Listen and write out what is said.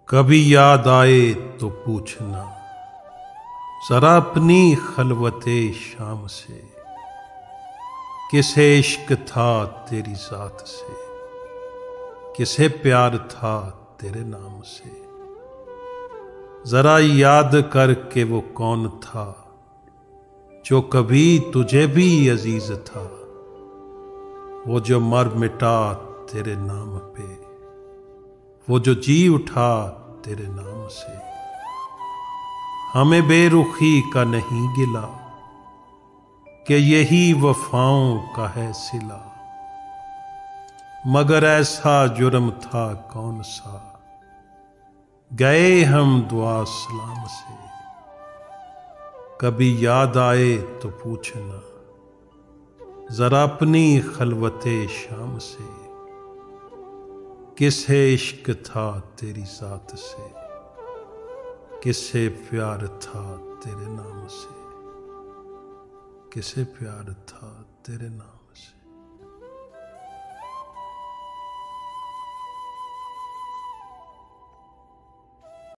कभी याद आए तो पूछना जरा अपनी खलवते शाम से, किसे इश्क था तेरी जात से, किसे प्यार था तेरे नाम से। जरा याद करके वो कौन था जो कभी तुझे भी अजीज था, वो जो मर मिटा तेरे नाम पे, वो जो जी उठा तेरे नाम से। हमें बेरुखी का नहीं गिला कि यही वफाओं का है सिला, मगर ऐसा जुर्म था कौन सा, गए हम दुआ सलाम से। कभी याद आए तो पूछना जरा अपनी खलवते शाम से, किसे इश्क था तेरी जात से, किसे प्यार था तेरे नाम से, किसे प्यार था तेरे नाम।